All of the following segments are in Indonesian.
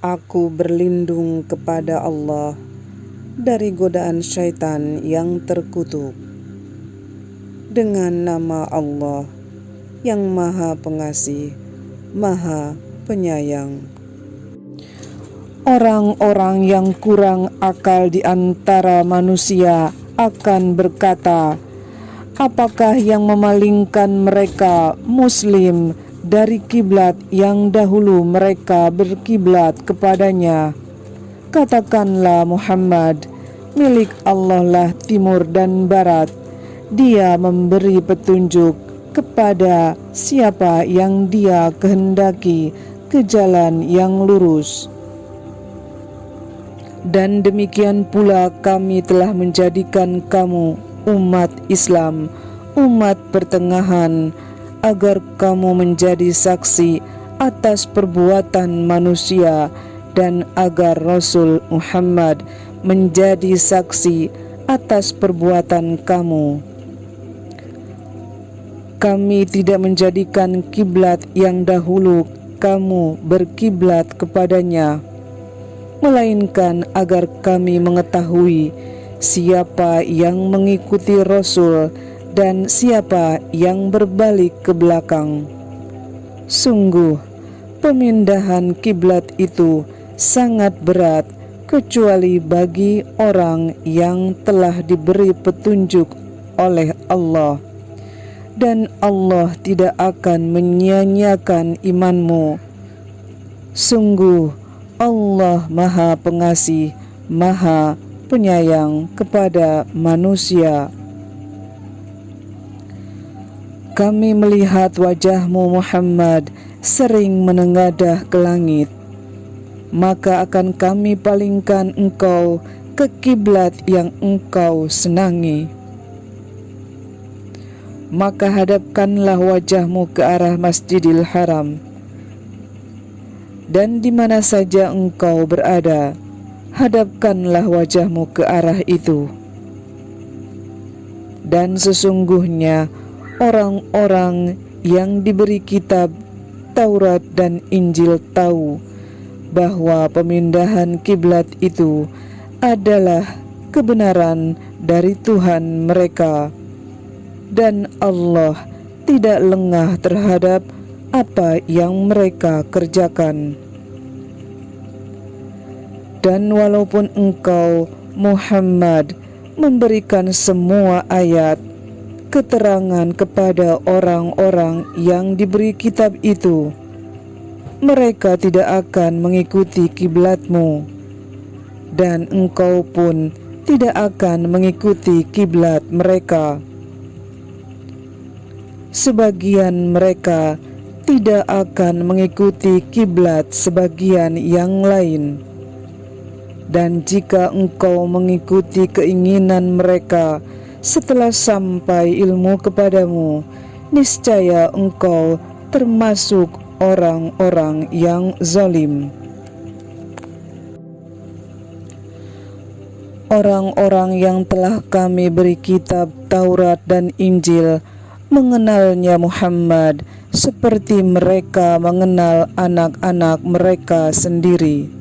Aku berlindung kepada Allah dari godaan syaitan yang terkutuk. Dengan nama Allah yang Maha Pengasih, Maha Penyayang. Orang-orang yang kurang akal di antara manusia akan berkata, apakah yang memalingkan mereka Muslim dari kiblat yang dahulu mereka berkiblat kepadanya? Katakanlah Muhammad, milik Allah lah timur dan barat. Dia memberi petunjuk kepada siapa yang Dia kehendaki ke jalan yang lurus. Dan demikian pula kami telah menjadikan kamu umat Islam, umat pertengahan, agar kamu menjadi saksi atas perbuatan manusia dan agar Rasul Muhammad menjadi saksi atas perbuatan kamu. Kami tidak menjadikan kiblat yang dahulu kamu berkiblat kepadanya, melainkan agar kami mengetahui siapa yang mengikuti Rasul dan siapa yang berbalik ke belakang. Sungguh, pemindahan kiblat itu sangat berat, kecuali bagi orang yang telah diberi petunjuk oleh Allah. Dan Allah tidak akan menyia-nyiakan imanmu. Sungguh, Allah Maha Pengasih, Maha Penyayang kepada manusia. Kami melihat wajahmu Muhammad sering menengadah ke langit, maka akan kami palingkan engkau ke kiblat yang engkau senangi. Maka hadapkanlah wajahmu ke arah Masjidil Haram, dan di mana saja engkau berada, hadapkanlah wajahmu ke arah itu. Dan sesungguhnya orang-orang yang diberi kitab Taurat dan Injil tahu bahwa pemindahan kiblat itu adalah kebenaran dari Tuhan mereka, dan Allah tidak lengah terhadap apa yang mereka kerjakan. Dan walaupun engkau Muhammad memberikan semua ayat keterangan kepada orang-orang yang diberi kitab itu, mereka tidak akan mengikuti kiblatmu, dan engkau pun tidak akan mengikuti kiblat mereka. Sebagian mereka tidak akan mengikuti kiblat sebagian yang lain. Dan jika engkau mengikuti keinginan mereka setelah sampai ilmu kepadamu, niscaya engkau termasuk orang-orang yang zalim. Orang-orang yang telah kami beri kitab Taurat dan Injil mengenalnya Muhammad seperti mereka mengenal anak-anak mereka sendiri.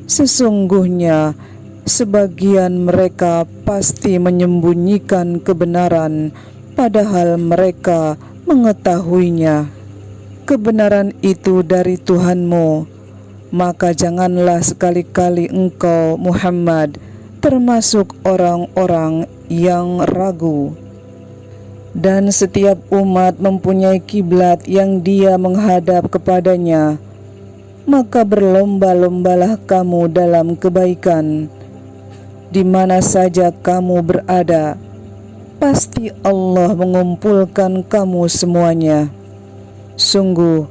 Sesungguhnya sebagian mereka pasti menyembunyikan kebenaran, padahal mereka mengetahuinya. Kebenaran itu dari Tuhanmu, maka janganlah sekali-kali engkau Muhammad termasuk orang-orang yang ragu. Dan setiap umat mempunyai kiblat yang dia menghadap kepadanya, maka berlomba-lombalah kamu dalam kebaikan. Di mana saja kamu berada, pasti Allah mengumpulkan kamu semuanya. Sungguh,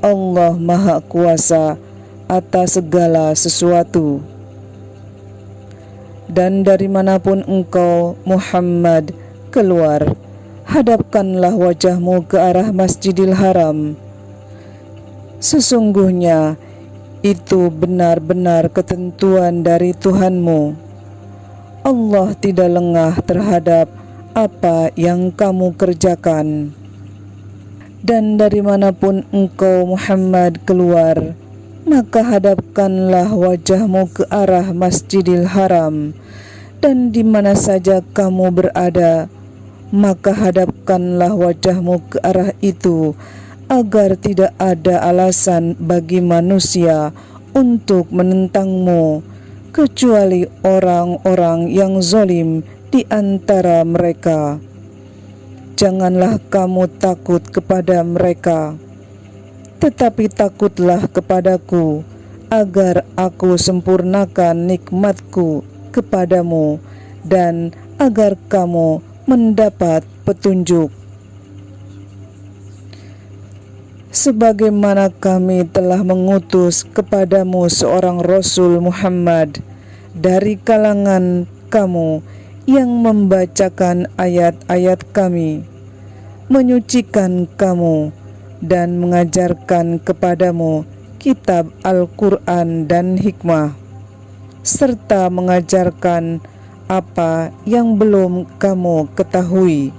Allah Maha Kuasa atas segala sesuatu. Dan dari manapun engkau Muhammad keluar, hadapkanlah wajahmu ke arah Masjidil Haram. Sesungguhnya itu benar-benar ketentuan dari Tuhanmu. Allah tidak lengah terhadap apa yang kamu kerjakan. Dan dari manapun engkau Muhammad keluar, maka hadapkanlah wajahmu ke arah Masjidil Haram, dan di mana saja kamu berada, maka hadapkanlah wajahmu ke arah itu, agar tidak ada alasan bagi manusia untuk menentangmu, kecuali orang-orang yang zalim di antara mereka. Janganlah kamu takut kepada mereka, tetapi takutlah kepadaku, agar aku sempurnakan nikmatku kepadamu, dan agar kamu mendapat petunjuk. Sebagaimana kami telah mengutus kepadamu seorang Rasul Muhammad dari kalangan kamu, yang membacakan ayat-ayat kami, menyucikan kamu, dan mengajarkan kepadamu kitab Al-Quran dan hikmah, serta mengajarkan apa yang belum kamu ketahui.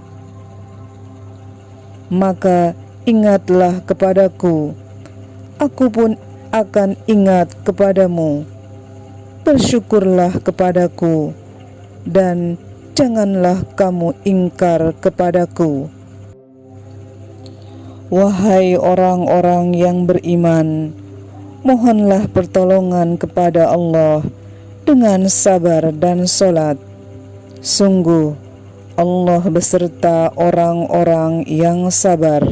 Maka ingatlah kepadaku, aku pun akan ingat kepadamu. Bersyukurlah kepadaku, dan janganlah kamu ingkar kepadaku. Wahai orang-orang yang beriman, mohonlah pertolongan kepada Allah dengan sabar dan salat. Sungguh, Allah beserta orang-orang yang sabar.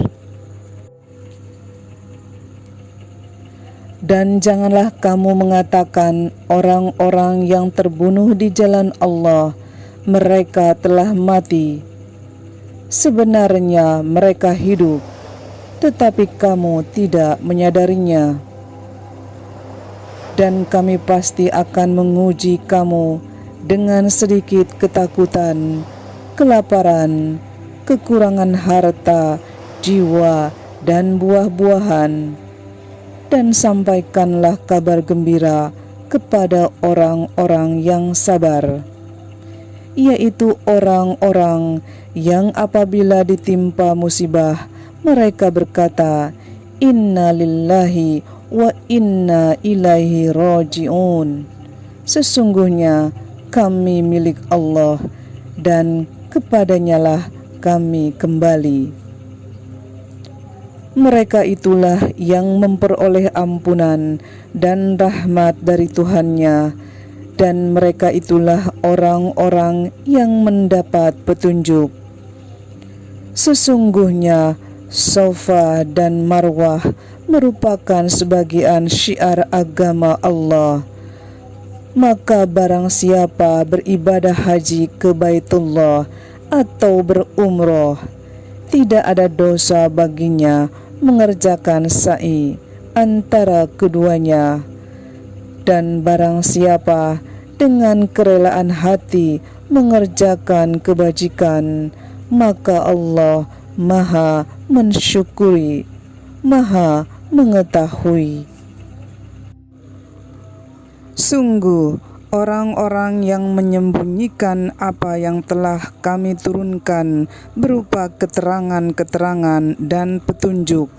Dan janganlah kamu mengatakan orang-orang yang terbunuh di jalan Allah, mereka telah mati. Sebenarnya mereka hidup, tetapi kamu tidak menyadarinya. Dan kami pasti akan menguji kamu dengan sedikit ketakutan, kelaparan, kekurangan harta, jiwa, dan buah-buahan. Dan sampaikanlah kabar gembira kepada orang-orang yang sabar, yaitu orang-orang yang apabila ditimpa musibah, mereka berkata, Inna lillahi wa inna ilaihi raji'un. Sesungguhnya kami milik Allah, dan kepadanyalah kami kembali. Mereka itulah yang memperoleh ampunan dan rahmat dari Tuhannya, dan mereka itulah orang-orang yang mendapat petunjuk. Sesungguhnya Safa dan Marwah merupakan sebagian syiar agama Allah. Maka barang siapa beribadah haji ke Baitullah atau berumroh, tidak ada dosa baginya mengerjakan sa'i antara keduanya. Dan barang siapa dengan kerelaan hati mengerjakan kebajikan, maka Allah Maha mensyukuri, Maha mengetahui. Sungguh, orang-orang yang menyembunyikan apa yang telah kami turunkan berupa keterangan-keterangan dan petunjuk,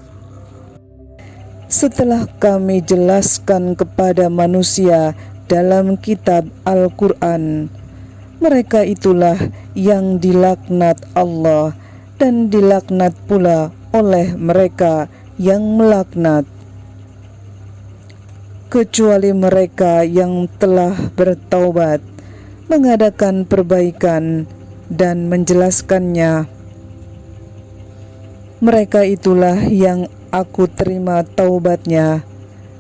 setelah kami jelaskan kepada manusia dalam kitab Al-Quran, mereka itulah yang dilaknat Allah, dan dilaknat pula oleh mereka yang melaknat, kecuali mereka yang telah bertaubat, mengadakan perbaikan, dan menjelaskannya. Mereka itulah yang aku terima taubatnya,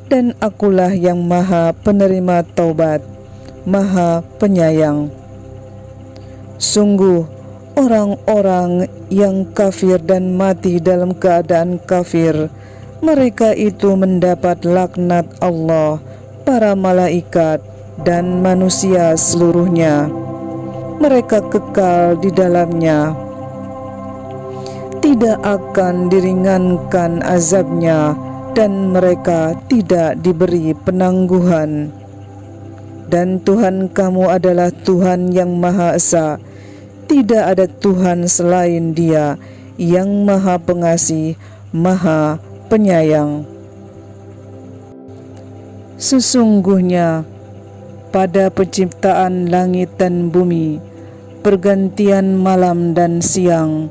dan akulah yang Maha penerima taubat, Maha penyayang. Sungguh, orang-orang yang kafir dan mati dalam keadaan kafir, mereka itu mendapat laknat Allah, para malaikat, dan manusia seluruhnya. Mereka kekal di dalamnya, tidak akan diringankan azabnya, dan mereka tidak diberi penangguhan. Dan Tuhan kamu adalah Tuhan yang Maha Esa, tidak ada Tuhan selain Dia, yang Maha Pengasih, Maha Penyayang. Sesungguhnya pada penciptaan langit dan bumi, pergantian malam dan siang,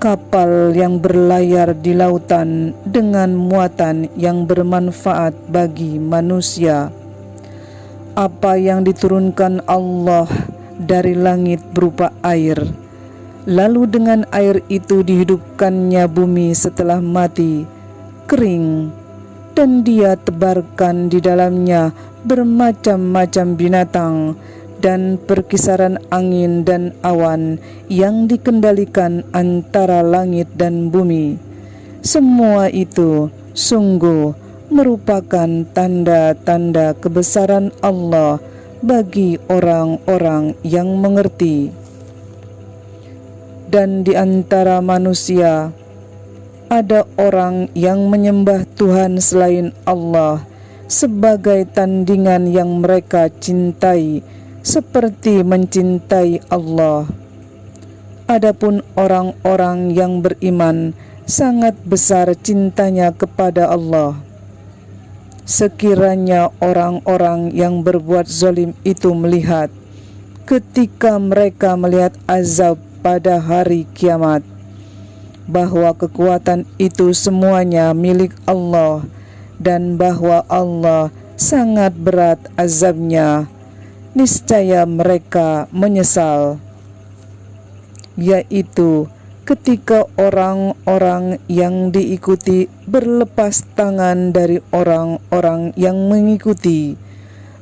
kapal yang berlayar di lautan dengan muatan yang bermanfaat bagi manusia, apa yang diturunkan Allah dari langit berupa air, lalu dengan air itu dihidupkannya bumi setelah mati, kering, dan Dia tebarkan di dalamnya bermacam-macam binatang dan perkisaran angin dan awan yang dikendalikan antara langit dan bumi. Semua itu sungguh merupakan tanda-tanda kebesaran Allah bagi orang-orang yang mengerti. Dan di antara manusia ada orang yang menyembah Tuhan selain Allah sebagai tandingan yang mereka cintai, seperti mencintai Allah. Adapun orang-orang yang beriman sangat besar cintanya kepada Allah. Sekiranya orang-orang yang berbuat zalim itu melihat, ketika mereka melihat azab pada hari kiamat, bahwa kekuatan itu semuanya milik Allah, dan bahwa Allah sangat berat azabnya, niscaya mereka menyesal, yaitu ketika orang-orang yang diikuti berlepas tangan dari orang-orang yang mengikuti,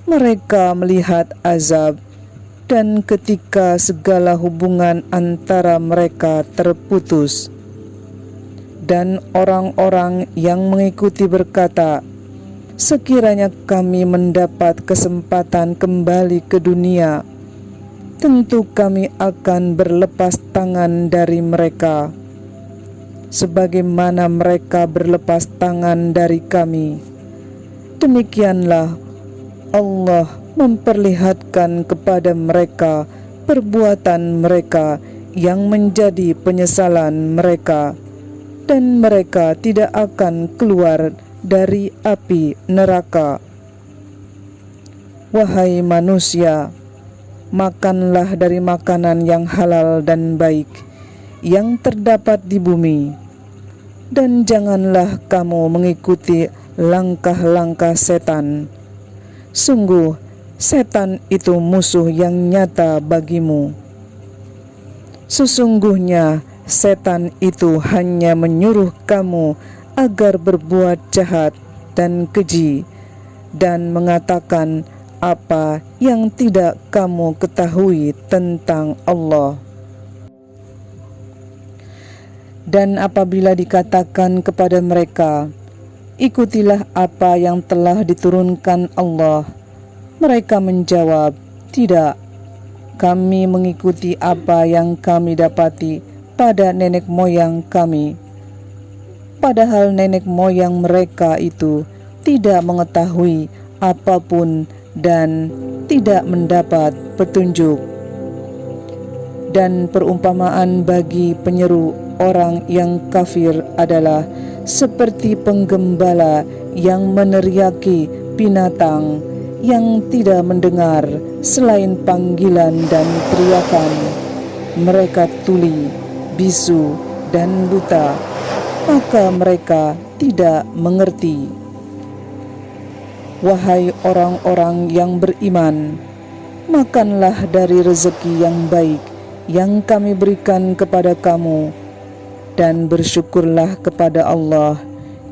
mereka melihat azab, dan ketika segala hubungan antara mereka terputus, dan orang-orang yang mengikuti berkata, sekiranya kami mendapat kesempatan kembali ke dunia, tentu kami akan berlepas tangan dari mereka, sebagaimana mereka berlepas tangan dari kami. Demikianlah Allah memperlihatkan kepada mereka perbuatan mereka yang menjadi penyesalan mereka, dan mereka tidak akan keluar dari api neraka. Wahai manusia, makanlah dari makanan yang halal dan baik yang terdapat di bumi, dan janganlah kamu mengikuti langkah-langkah setan. Sungguh, setan itu musuh yang nyata bagimu. Sesungguhnya setan itu hanya menyuruh kamu agar berbuat jahat dan keji, dan mengatakan apa yang tidak kamu ketahui tentang Allah. Dan apabila dikatakan kepada mereka, ikutilah apa yang telah diturunkan Allah, mereka menjawab, tidak, kami mengikuti apa yang kami dapati pada nenek moyang kami. Padahal nenek moyang mereka itu tidak mengetahui apapun dan tidak mendapat petunjuk. Dan perumpamaan bagi penyeru orang yang kafir adalah seperti penggembala yang meneriaki binatang yang tidak mendengar selain panggilan dan teriakan. Mereka tuli, bisu, dan buta, maka mereka tidak mengerti. Wahai orang-orang yang beriman, makanlah dari rezeki yang baik yang kami berikan kepada kamu, dan bersyukurlah kepada Allah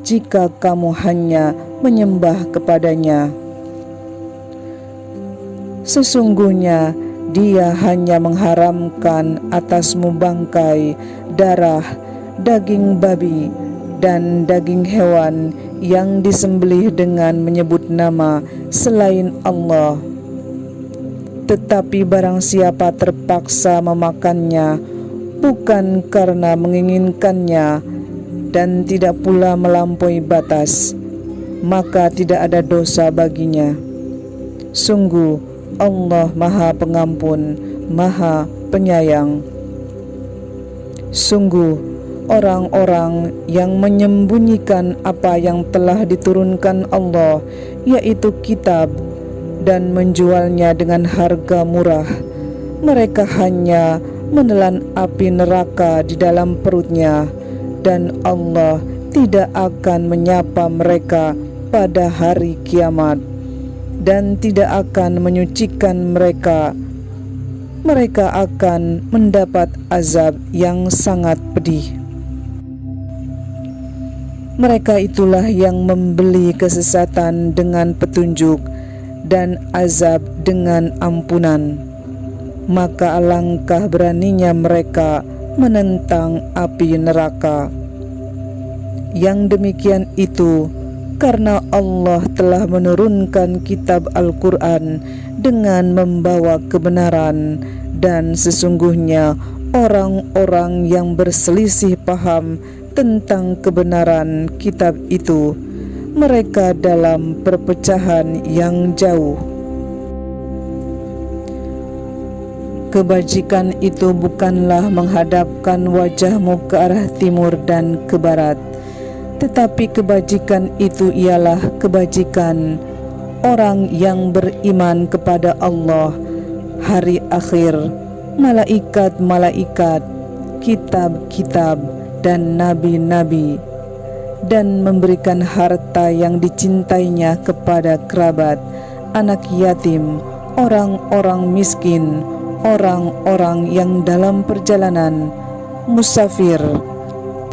jika kamu hanya menyembah kepadanya. Sesungguhnya Dia hanya mengharamkan atasmu bangkai, darah, daging babi, dan daging hewan yang disembelih dengan menyebut nama selain Allah. Tetapi barang siapa terpaksa memakannya bukan karena menginginkannya dan tidak pula melampaui batas, maka tidak ada dosa baginya. Sungguh Allah Maha Pengampun, Maha Penyayang. Sungguh orang-orang yang menyembunyikan apa yang telah diturunkan Allah, yaitu kitab, dan menjualnya dengan harga murah. Mereka hanya menelan api neraka di dalam perutnya, dan Allah tidak akan menyapa mereka pada hari kiamat, dan tidak akan menyucikan mereka. Mereka akan mendapat azab yang sangat pedih. Mereka itulah yang membeli kesesatan dengan petunjuk dan azab dengan ampunan. Maka alangkah beraninya mereka menentang api neraka. Yang demikian itu karena Allah telah menurunkan kitab Al-Quran dengan membawa kebenaran, dan sesungguhnya orang-orang yang berselisih paham tentang kebenaran kitab itu, mereka dalam perpecahan yang jauh. Kebajikan itu bukanlah menghadapkan wajahmu ke arah timur dan ke barat, tetapi kebajikan itu ialah kebajikan orang yang beriman kepada Allah, hari akhir, malaikat-malaikat, kitab-kitab, dan nabi-nabi, dan memberikan harta yang dicintainya kepada kerabat, anak yatim, orang-orang miskin, orang-orang yang dalam perjalanan, musafir,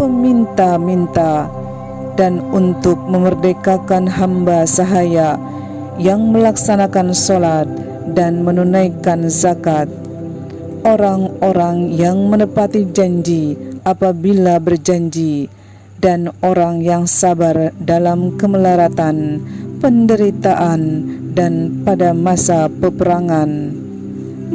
peminta-minta, dan untuk memerdekakan hamba sahaya yang melaksanakan sholat dan menunaikan zakat, orang-orang yang menepati janji apabila berjanji, dan orang yang sabar dalam kemelaratan, penderitaan, dan pada masa peperangan.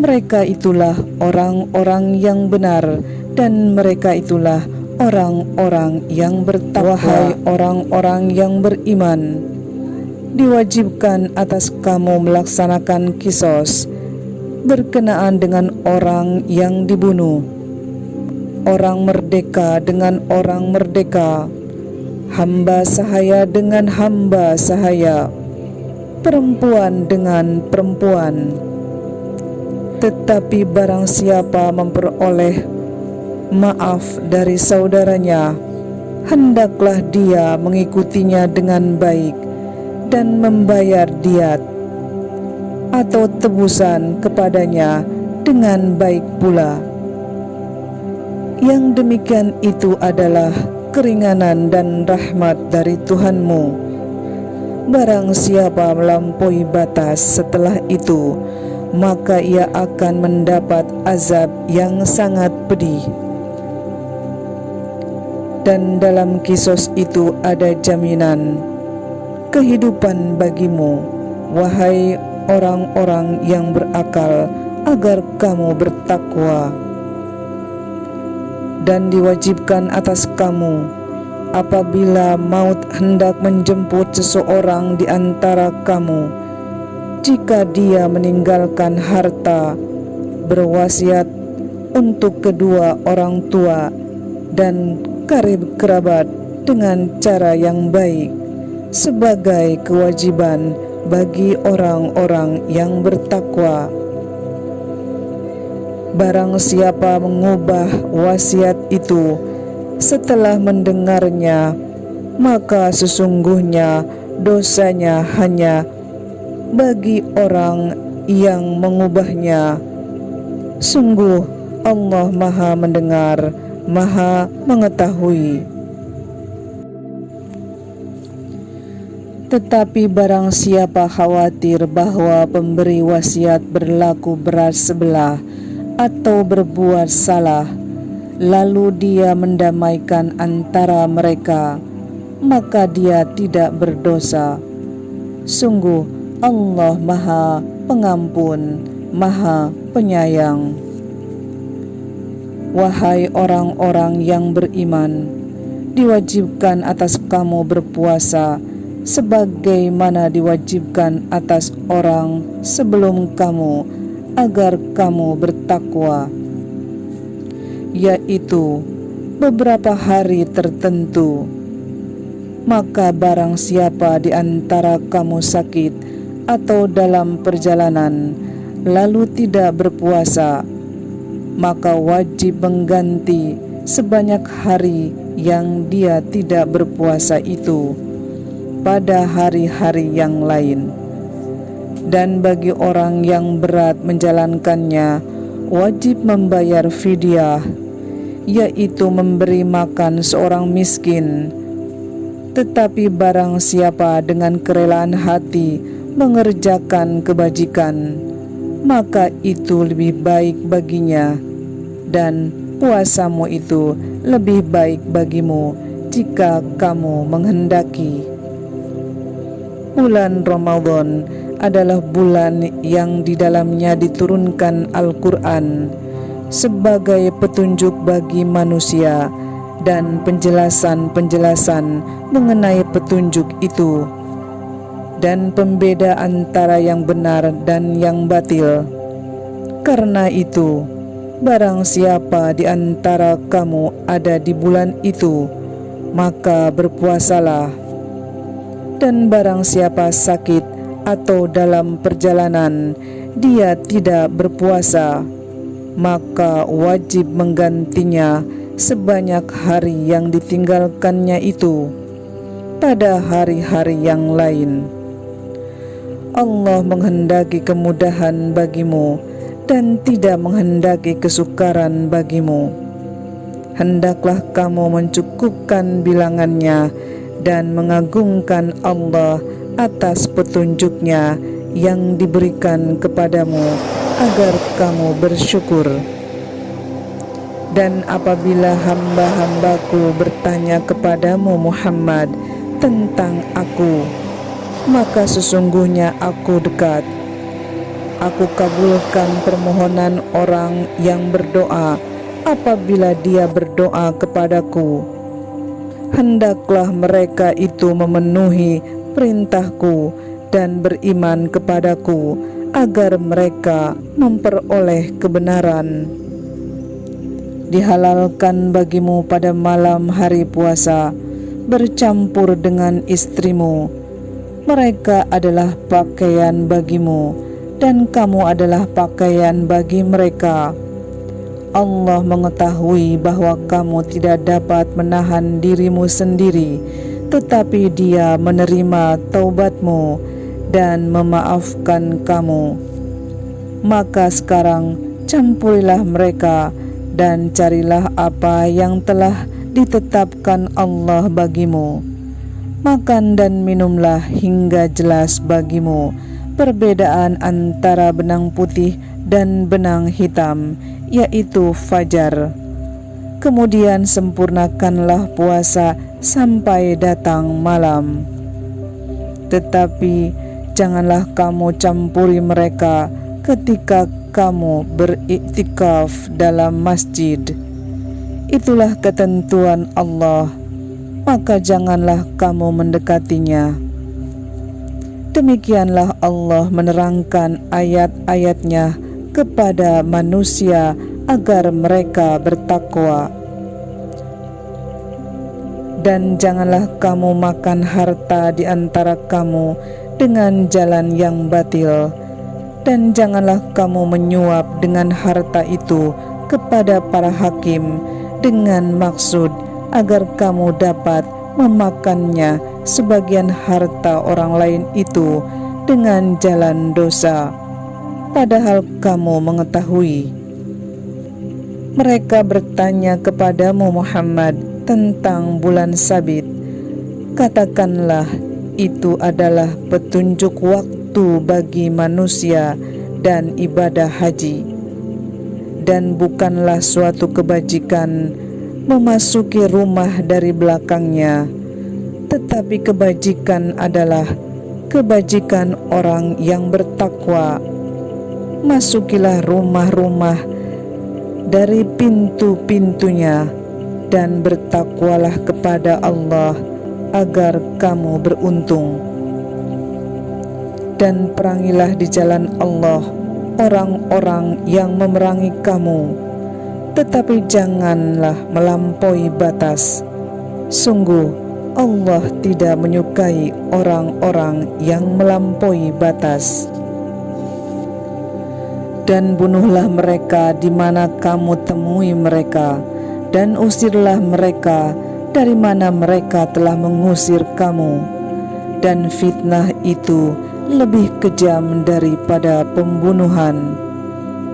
Mereka itulah orang-orang yang benar, dan mereka itulah orang-orang yang bertakwa. Wahai orang-orang yang beriman, diwajibkan atas kamu melaksanakan kisos berkenaan dengan orang yang dibunuh, orang merdeka dengan orang merdeka, hamba sahaya dengan hamba sahaya, perempuan dengan perempuan. Tetapi barang siapa memperoleh maaf dari saudaranya, hendaklah dia mengikutinya dengan baik dan membayar diat atau tebusan kepadanya dengan baik pula. Yang demikian itu adalah keringanan dan rahmat dari Tuhanmu. Barang siapa melampaui batas setelah itu, maka ia akan mendapat azab yang sangat pedih. Dan dalam kisos itu ada jaminan kehidupan bagimu, wahai orang-orang yang berakal, agar kamu bertakwa. Dan diwajibkan atas kamu, apabila maut hendak menjemput seseorang di antara kamu, jika dia meninggalkan harta, berwasiat untuk kedua orang tua dan karib kerabat dengan cara yang baik, sebagai kewajiban bagi orang-orang yang bertakwa. Barang siapa mengubah wasiat itu setelah mendengarnya, maka sesungguhnya dosanya hanya bagi orang yang mengubahnya. Sungguh Allah Maha Mendengar, Maha Mengetahui. Tetapi barang siapa khawatir bahwa pemberi wasiat berlaku berat sebelah atau berbuat salah, lalu dia mendamaikan antara mereka, maka dia tidak berdosa. Sungguh Allah Maha Pengampun, Maha Penyayang. Wahai orang-orang yang beriman, diwajibkan atas kamu berpuasa sebagaimana diwajibkan atas orang sebelum kamu, agar kamu bertakwa, yaitu beberapa hari tertentu. Maka barang siapa di antara kamu sakit atau dalam perjalanan lalu tidak berpuasa, maka wajib mengganti sebanyak hari yang dia tidak berpuasa itu pada hari-hari yang lain. Dan bagi orang yang berat menjalankannya, wajib membayar fidyah, yaitu memberi makan seorang miskin. Tetapi barang siapa dengan kerelaan hati mengerjakan kebajikan, maka itu lebih baik baginya, dan puasamu itu lebih baik bagimu jika kamu menghendaki. Bulan Ramadan adalah bulan yang di dalamnya diturunkan Al-Quran sebagai petunjuk bagi manusia dan penjelasan-penjelasan mengenai petunjuk itu, dan pembeda antara yang benar dan yang batil. Karena itu, barang siapa di antara kamu ada di bulan itu, maka berpuasalah. Dan barang siapa sakit atau dalam perjalanan dia tidak berpuasa, maka wajib menggantinya sebanyak hari yang ditinggalkannya itu pada hari-hari yang lain. Allah menghendaki kemudahan bagimu dan tidak menghendaki kesukaran bagimu. Hendaklah kamu mencukupkan bilangannya dan mengagungkan Allah atas petunjuknya yang diberikan kepadamu agar kamu bersyukur. Dan apabila hamba-hambaku bertanya kepadamu Muhammad tentang aku, maka sesungguhnya aku dekat. Aku kabulkan permohonan orang yang berdoa apabila dia berdoa kepadaku. Hendaklah mereka itu memenuhi perintahku dan beriman kepadaku agar mereka memperoleh kebenaran. Dihalalkan bagimu pada malam hari puasa bercampur dengan istrimu. Mereka adalah pakaian bagimu dan kamu adalah pakaian bagi mereka. Allah mengetahui bahwa kamu tidak dapat menahan dirimu sendiri, tetapi Dia menerima taubatmu dan memaafkan kamu. Maka sekarang campurilah mereka dan carilah apa yang telah ditetapkan Allah bagimu. Makan dan minumlah hingga jelas bagimu perbedaan antara benang putih dan benang hitam, yaitu fajar. Kemudian sempurnakanlah puasa sampai datang malam. Tetapi janganlah kamu campuri mereka ketika kamu beriktikaf dalam masjid. Itulah ketentuan Allah, maka janganlah kamu mendekatinya. Demikianlah Allah menerangkan ayat-ayatnya kepada manusia agar mereka bertakwa. Dan janganlah kamu makan harta di antara kamu dengan jalan yang batil, dan janganlah kamu menyuap dengan harta itu kepada para hakim dengan maksud agar kamu dapat memakannya sebagian harta orang lain itu dengan jalan dosa, padahal kamu mengetahui. Mereka bertanya kepadamu Muhammad tentang bulan Sabit. Katakanlah, itu adalah petunjuk waktu bagi manusia dan ibadah haji, dan bukanlah suatu kebajikan memasuki rumah dari belakangnya, tetapi kebajikan adalah kebajikan orang yang bertakwa. Masukilah rumah-rumah dari pintu-pintunya dan bertakwalah kepada Allah agar kamu beruntung. Dan perangilah di jalan Allah orang-orang yang memerangi kamu, tetapi janganlah melampaui batas. Sungguh Allah tidak menyukai orang-orang yang melampaui batas. Dan bunuhlah mereka di mana kamu temui mereka, dan usirlah mereka dari mana mereka telah mengusir kamu. Dan fitnah itu lebih kejam daripada pembunuhan.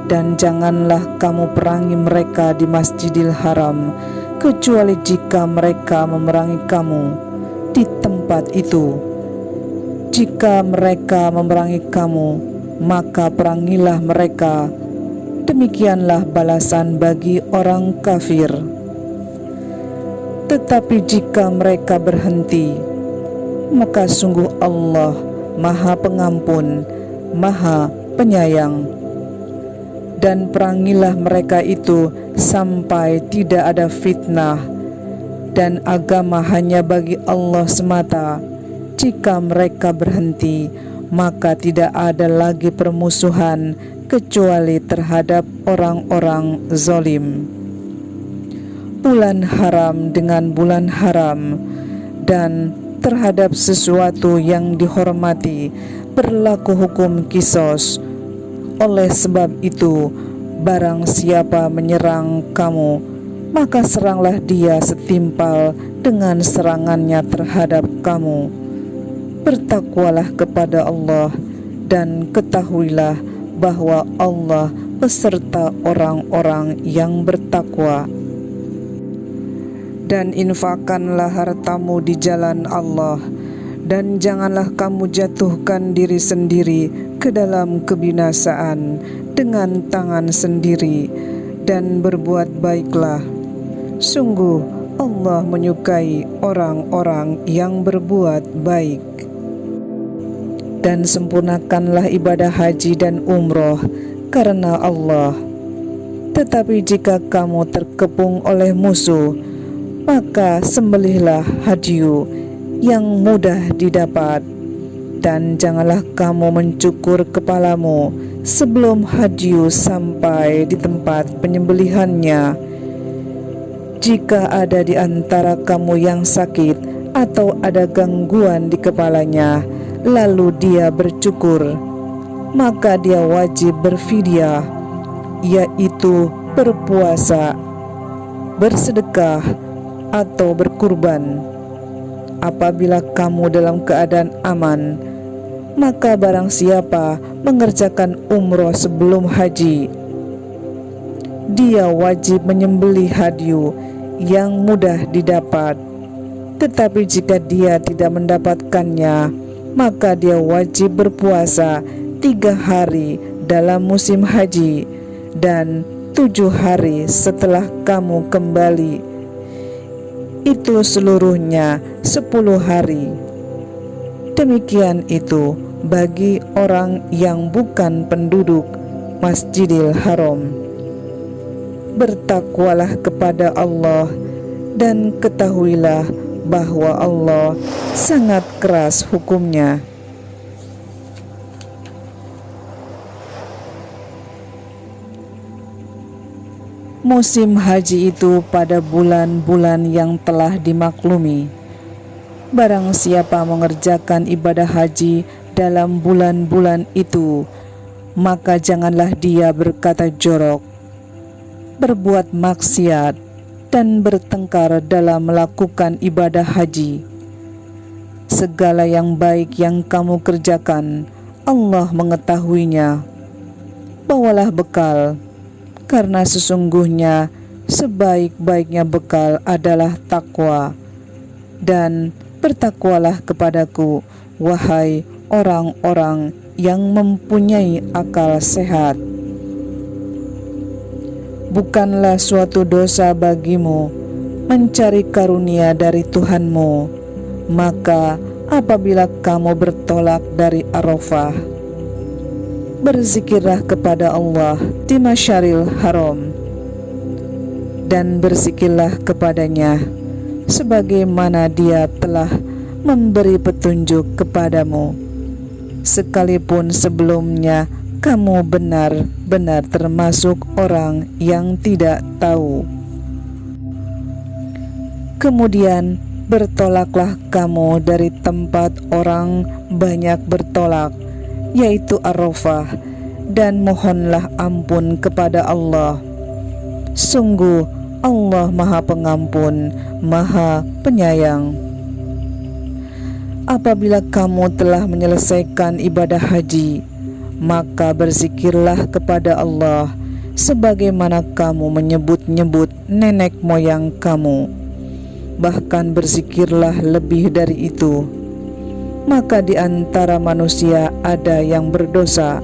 Dan janganlah kamu perangi mereka di Masjidil Haram, kecuali jika mereka memerangi kamu di tempat itu. Jika mereka memerangi kamu, maka perangilah mereka. Demikianlah balasan bagi orang kafir. Tetapi jika mereka berhenti, maka sungguh Allah Maha Pengampun, Maha Penyayang. Dan perangilah mereka itu sampai tidak ada fitnah, dan agama hanya bagi Allah semata. Jika mereka berhenti, maka tidak ada lagi permusuhan kecuali terhadap orang-orang zalim. Bulan haram dengan bulan haram, dan terhadap sesuatu yang dihormati berlaku hukum kisos. Oleh sebab itu, barang siapa menyerang kamu, maka seranglah dia setimpal dengan serangannya terhadap kamu. Bertakwalah kepada Allah, dan ketahuilah bahwa Allah beserta orang-orang yang bertakwa. Dan infakkanlah hartamu di jalan Allah, dan janganlah kamu jatuhkan diri sendiri ke dalam kebinasaan dengan tangan sendiri, dan berbuat baiklah. Sungguh Allah menyukai orang-orang yang berbuat baik. Dan sempurnakanlah ibadah haji dan umroh karena Allah. Tetapi jika kamu terkepung oleh musuh, maka sembelihlah hadyu yang mudah didapat, dan janganlah kamu mencukur kepalamu sebelum hadyu sampai di tempat penyembelihannya. Jika ada di antara kamu yang sakit atau ada gangguan di kepalanya, lalu dia bercukur, maka dia wajib berfidyah, yaitu berpuasa, bersedekah, atau berkurban. Apabila kamu dalam keadaan aman, maka barang siapa mengerjakan umroh sebelum haji, dia wajib menyembelih hadyu yang mudah didapat. Tetapi jika dia tidak mendapatkannya, maka dia wajib berpuasa 3 hari dalam musim haji dan 7 hari setelah kamu kembali. Itu seluruhnya 10 hari. Demikian itu bagi orang yang bukan penduduk Masjidil Haram. Bertakwalah kepada Allah, dan ketahuilah bahwa Allah sangat keras hukumnya. Musim haji itu pada bulan-bulan yang telah dimaklumi. Barang siapa mengerjakan ibadah haji dalam bulan-bulan itu, maka janganlah dia berkata jorok, berbuat maksiat, dan bertengkar dalam melakukan ibadah haji. Segala yang baik yang kamu kerjakan, Allah mengetahuinya. Bawalah bekal, karena sesungguhnya sebaik-baiknya bekal adalah takwa. Dan bertakwalah kepadaku, wahai orang-orang yang mempunyai akal sehat. Bukanlah suatu dosa bagimu mencari karunia dari Tuhanmu, maka apabila kamu bertolak dari Arafah, berzikirlah kepada Allah di Masyaril Haram, dan berzikirlah kepadanya sebagaimana Dia telah memberi petunjuk kepadamu, sekalipun sebelumnya kamu benar-benar termasuk orang yang tidak tahu. Kemudian bertolaklah kamu dari tempat orang banyak bertolak, yaitu Arafah, dan mohonlah ampun kepada Allah. Sungguh Allah Maha Pengampun, Maha Penyayang. Apabila kamu telah menyelesaikan ibadah haji, maka berzikirlah kepada Allah sebagaimana kamu menyebut-nyebut nenek moyang kamu. Bahkan berzikirlah lebih dari itu. Maka di antara manusia ada yang berdosa.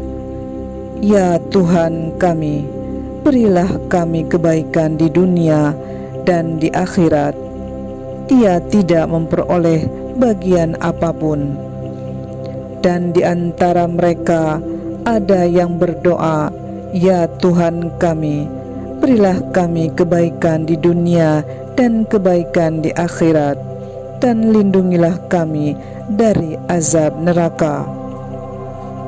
Ya Tuhan kami, berilah kami kebaikan di dunia dan di akhirat. Ia tidak memperoleh bagian apapun. Dan di antara mereka ada yang berdoa, ya Tuhan kami, berilah kami kebaikan di dunia dan kebaikan di akhirat, dan lindungilah kami dari azab neraka.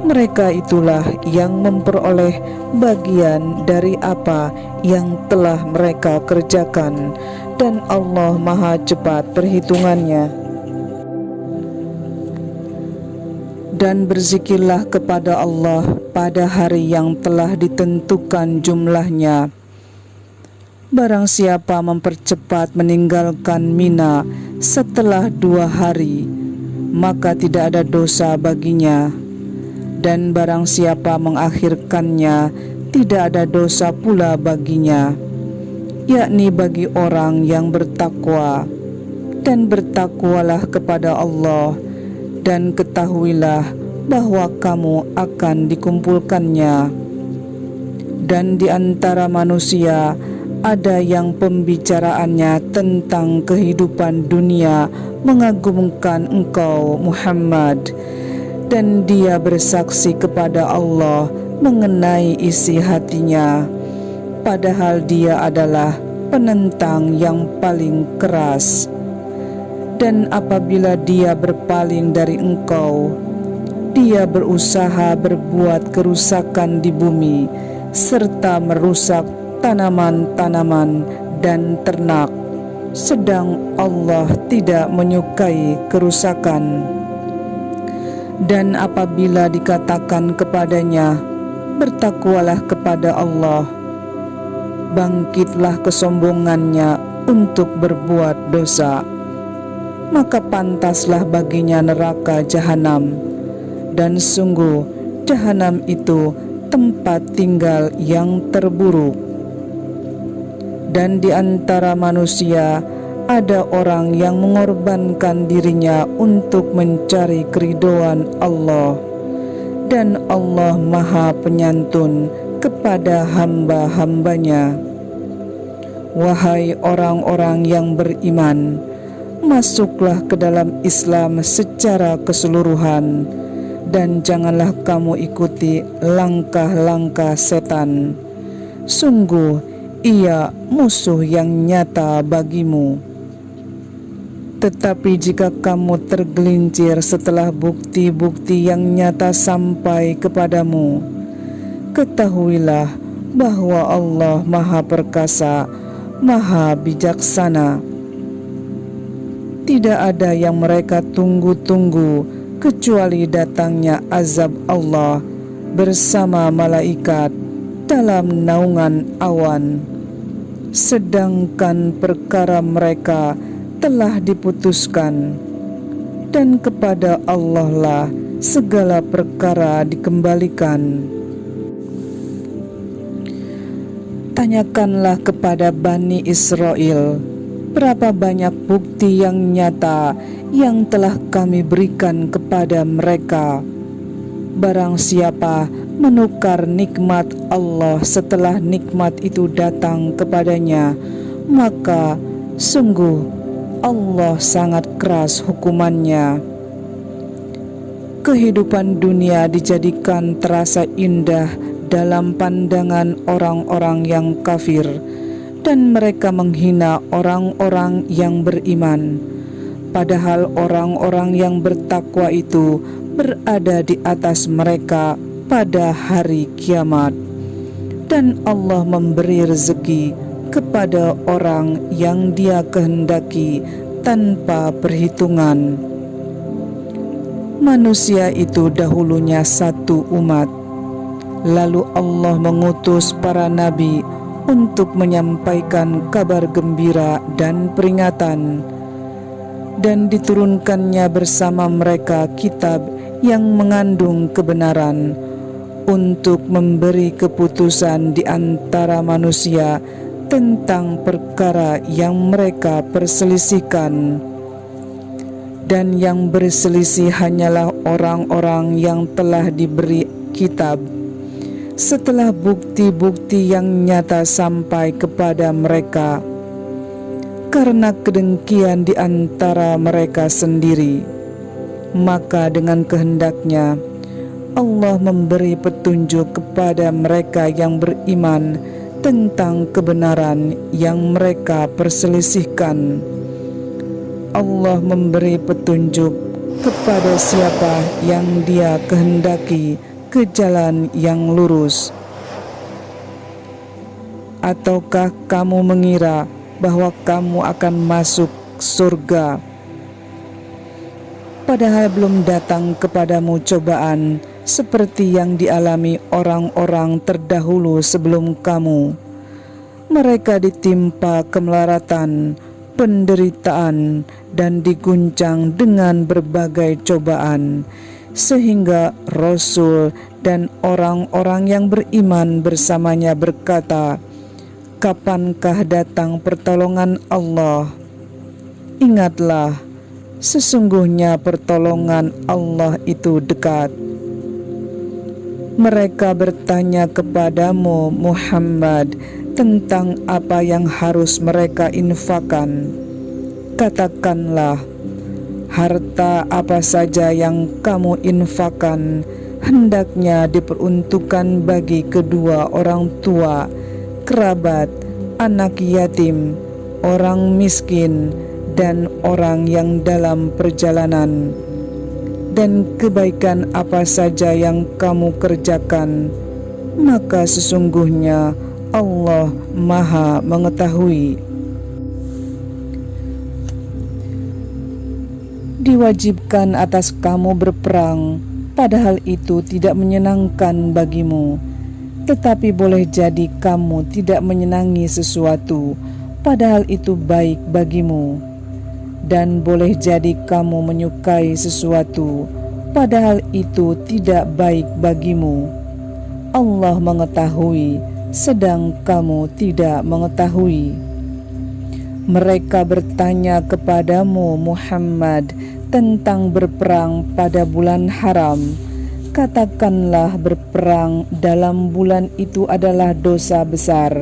Mereka itulah yang memperoleh bagian dari apa yang telah mereka kerjakan, dan Allah Maha cepat perhitungannya. Dan berzikirlah kepada Allah pada hari yang telah ditentukan jumlahnya. Barang siapa mempercepat meninggalkan Mina setelah 2 hari, maka tidak ada dosa baginya. Dan barang siapa mengakhirkannya, tidak ada dosa pula baginya, yakni bagi orang yang bertakwa. Dan bertakwalah kepada Allah, dan ketahuilah bahwa kamu akan dikumpulkannya. Dan di antara manusia ada yang pembicaraannya tentang kehidupan dunia mengagumkan engkau Muhammad, dan dia bersaksi kepada Allah mengenai isi hatinya, padahal dia adalah penentang yang paling keras. Dan apabila dia berpaling dari engkau, dia berusaha berbuat kerusakan di bumi, serta merusak tanaman-tanaman dan ternak, sedang Allah tidak menyukai kerusakan. Dan apabila dikatakan kepadanya, bertakwalah kepada Allah, bangkitlah kesombongannya untuk berbuat dosa, maka pantaslah baginya neraka jahanam, dan sungguh jahanam itu tempat tinggal yang terburuk. Dan di antara manusia ada orang yang mengorbankan dirinya untuk mencari keridhaan Allah, dan Allah Maha Penyantun kepada hamba-hambanya. Wahai orang-orang yang beriman, masuklah ke dalam Islam secara keseluruhan, dan janganlah kamu ikuti langkah-langkah setan. Sungguh ia musuh yang nyata bagimu. Tetapi jika kamu tergelincir setelah bukti-bukti yang nyata sampai kepadamu, ketahuilah bahwa Allah Maha Perkasa, Maha Bijaksana. Tidak ada yang mereka tunggu-tunggu kecuali datangnya azab Allah bersama malaikat dalam naungan awan, sedangkan perkara mereka telah diputuskan, dan kepada Allah lah segala perkara dikembalikan. Tanyakanlah kepada Bani Israel, berapa banyak bukti yang nyata yang telah kami berikan kepada mereka. Barang siapa menukar nikmat Allah setelah nikmat itu datang kepadanya, maka sungguh Allah sangat keras hukumannya. Kehidupan dunia dijadikan terasa indah dalam pandangan orang-orang yang kafir, dan mereka menghina orang-orang yang beriman, padahal orang-orang yang bertakwa itu berada di atas mereka pada hari kiamat, dan Allah memberi rezeki kepada orang yang Dia kehendaki tanpa perhitungan. Manusia itu dahulunya satu umat, lalu Allah mengutus para nabi untuk menyampaikan kabar gembira dan peringatan, dan diturunkannya bersama mereka kitab yang mengandung kebenaran untuk memberi keputusan di antara manusia tentang perkara yang mereka perselisihkan. Dan yang berselisih hanyalah orang-orang yang telah diberi kitab setelah bukti-bukti yang nyata sampai kepada mereka, karena kedengkian di antara mereka sendiri. Maka dengan kehendaknya Allah memberi petunjuk kepada mereka yang beriman tentang kebenaran yang mereka perselisihkan. Allah memberi petunjuk kepada siapa yang Dia kehendaki ke jalan yang lurus. Ataukah kamu mengira bahwa kamu akan masuk surga, padahal belum datang kepadamu cobaan seperti yang dialami orang-orang terdahulu sebelum kamu? Mereka ditimpa kemelaratan, penderitaan, dan diguncang dengan berbagai cobaan, sehingga Rasul dan orang-orang yang beriman bersamanya berkata, "Kapankah datang pertolongan Allah?" Ingatlah, sesungguhnya pertolongan Allah itu dekat. Mereka bertanya kepadamu Muhammad tentang apa yang harus mereka infakkan. Katakanlah, harta apa saja yang kamu infakkan hendaknya diperuntukkan bagi kedua orang tua, kerabat, anak yatim, orang miskin, dan orang yang dalam perjalanan. Dan kebaikan apa saja yang kamu kerjakan, maka sesungguhnya Allah Maha Mengetahui. Diwajibkan atas kamu berperang, padahal itu tidak menyenangkan bagimu. Tetapi boleh jadi kamu tidak menyenangi sesuatu, padahal itu baik bagimu. Dan boleh jadi kamu menyukai sesuatu, padahal itu tidak baik bagimu. Allah mengetahui, sedang kamu tidak mengetahui. Mereka bertanya kepadamu Muhammad tentang berperang pada bulan haram. Katakanlah, berperang dalam bulan itu adalah dosa besar,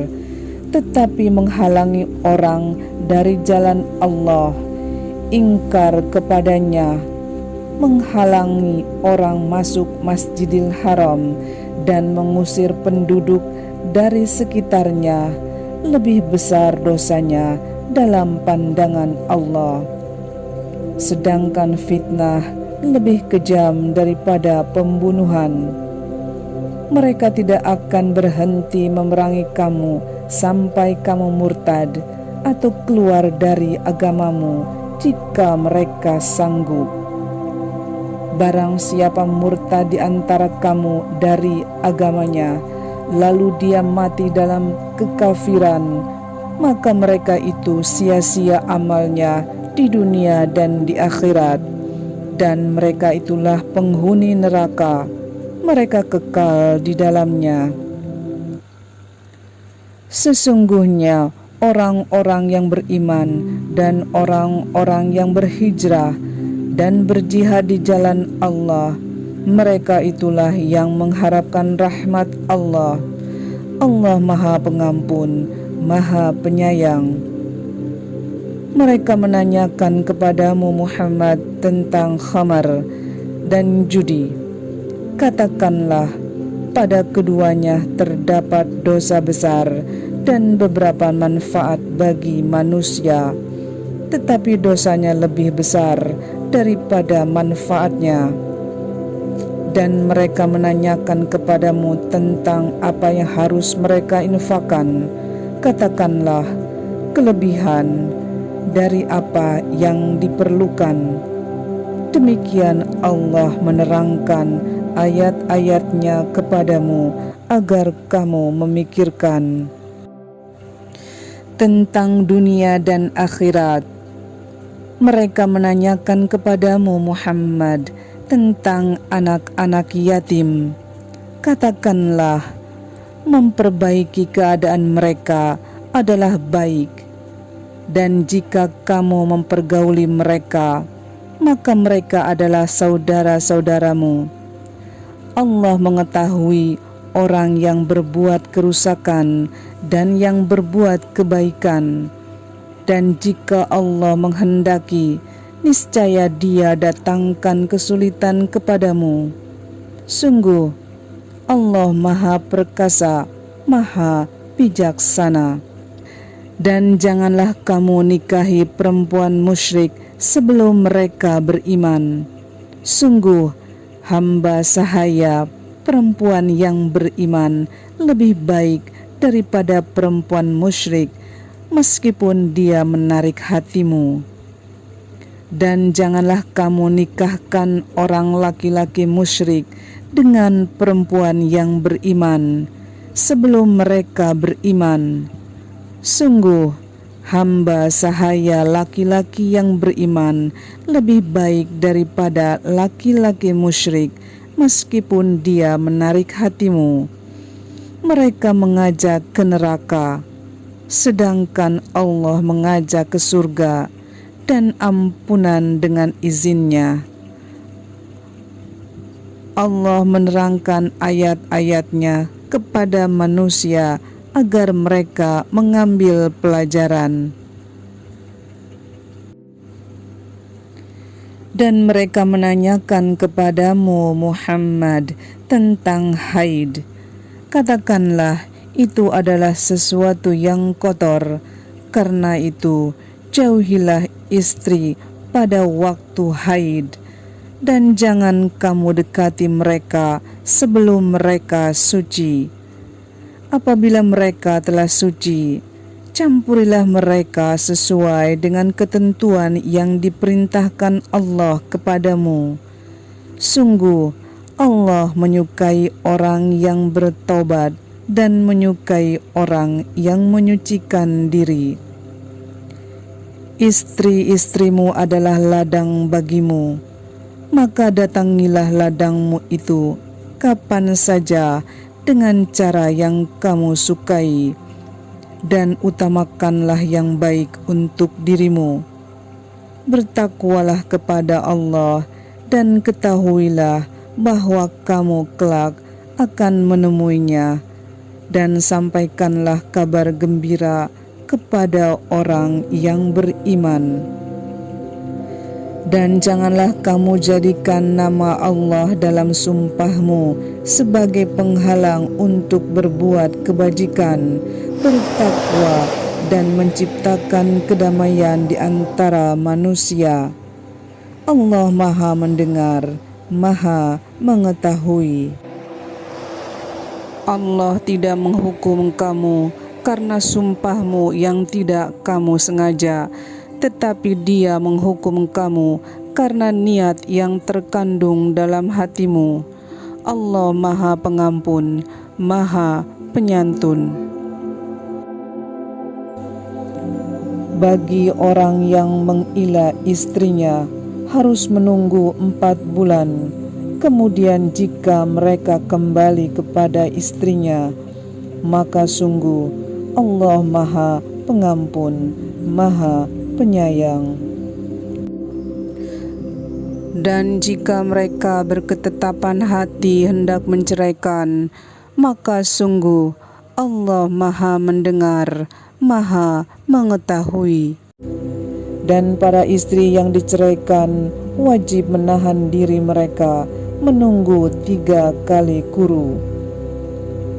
tetapi menghalangi orang dari jalan Allah, ingkar kepadanya, menghalangi orang masuk Masjidil Haram, dan mengusir penduduk dari sekitarnya, lebih besar dosanya dalam pandangan Allah. Sedangkan fitnah lebih kejam daripada pembunuhan. Mereka tidak akan berhenti memerangi kamu sampai kamu murtad atau keluar dari agamamu jika mereka sanggup. Barang siapa murtad di antara kamu dari agamanya, lalu dia mati dalam kekafiran, maka mereka itu sia-sia amalnya di dunia dan di akhirat, dan mereka itulah penghuni neraka, mereka kekal di dalamnya. Sesungguhnya orang-orang yang beriman dan orang-orang yang berhijrah dan berjihad di jalan Allah, mereka itulah yang mengharapkan rahmat Allah. Allah Maha Pengampun, Maha Penyayang. Mereka menanyakan kepadamu Muhammad tentang khamar dan judi. Katakanlah, pada keduanya terdapat dosa besar dan beberapa manfaat bagi manusia, tetapi dosanya lebih besar daripada manfaatnya. dan mereka menanyakan kepadamu tentang apa yang harus mereka infakkan, katakanlah, kelebihan dari apa yang diperlukan. Demikian Allah menerangkan ayat-ayatnya kepadamu agar kamu memikirkan tentang dunia dan akhirat. Mereka menanyakan kepadamu Muhammad tentang anak-anak yatim. Katakanlah, memperbaiki keadaan mereka adalah baik, dan jika kamu mempergauli mereka, maka mereka adalah saudara-saudaramu. Allah mengetahui orang yang berbuat kerusakan dan yang berbuat kebaikan. Dan jika Allah menghendaki, niscaya Dia datangkan kesulitan kepadamu. Sungguh, Allah Maha Perkasa, Maha Bijaksana. Dan janganlah kamu nikahi perempuan musyrik sebelum mereka beriman. Sungguh, hamba sahaya perempuan yang beriman lebih baik daripada perempuan musyrik, meskipun dia menarik hatimu. Dan janganlah kamu nikahkan orang laki-laki musyrik dengan perempuan yang beriman sebelum mereka beriman. Sungguh, hamba sahaya laki-laki yang beriman lebih baik daripada laki-laki musyrik, meskipun dia menarik hatimu. Mereka mengajak ke neraka, sedangkan Allah mengajak ke surga dan ampunan dengan izinnya. Allah menerangkan ayat-ayatnya kepada manusia agar mereka mengambil pelajaran. Dan mereka menanyakan kepadamu Muhammad tentang haid. Katakanlah, itu adalah sesuatu yang kotor. Karena itu, jauhilah istri pada waktu haid, dan jangan kamu dekati mereka sebelum mereka suci. Apabila mereka telah suci, campurilah mereka sesuai dengan ketentuan yang diperintahkan Allah kepadamu. Sungguh, Allah menyukai orang yang bertobat dan menyukai orang yang menyucikan diri. Istri-istrimu adalah ladang bagimu, maka datangilah ladangmu itu kapan saja dengan cara yang kamu sukai, dan utamakanlah yang baik untuk dirimu. Bertakwalah kepada Allah dan ketahuilah bahwa kamu kelak akan menemuinya, dan sampaikanlah kabar gembira kepada orang yang beriman. Dan janganlah kamu jadikan nama Allah dalam sumpahmu sebagai penghalang untuk berbuat kebajikan, bertakwa, dan menciptakan kedamaian di antara manusia. Allah Maha Mendengar, Maha Mengetahui. Allah tidak menghukum kamu karena sumpahmu yang tidak kamu sengaja, tetapi Dia menghukum kamu karena niat yang terkandung dalam hatimu. Allah Maha Pengampun, Maha Penyantun. Bagi orang yang mengilah istrinya, harus menunggu 4 bulan. Kemudian jika mereka kembali kepada istrinya, maka sungguh Allah Maha Pengampun, Maha Penyayang. Dan jika mereka berketetapan hati hendak menceraikan, maka sungguh Allah Maha Mendengar, Maha Mengetahui. Dan para istri yang diceraikan wajib menahan diri mereka menunggu 3 kali kuru.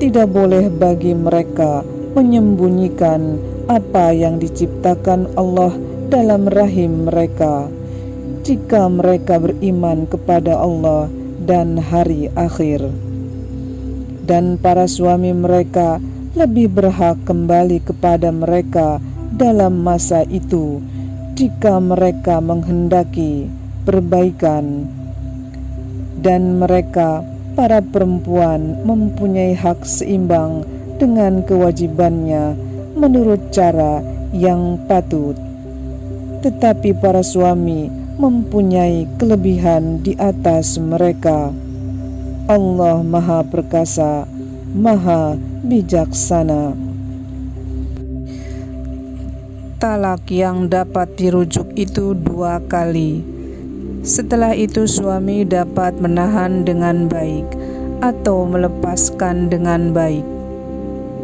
Tidak boleh bagi mereka menyembunyikan apa yang diciptakan Allah dalam rahim mereka. Jika mereka beriman kepada Allah dan hari akhir. Dan para suami mereka lebih berhak kembali kepada mereka dalam masa itu jika mereka menghendaki perbaikan. Dan mereka, para perempuan, mempunyai hak seimbang dengan kewajibannya menurut cara yang patut. Tetapi para suami mempunyai kelebihan di atas mereka. Allah Maha Perkasa, Maha Bijaksana. Talak yang dapat dirujuk itu 2 kali. Setelah itu suami dapat menahan dengan baik atau melepaskan dengan baik.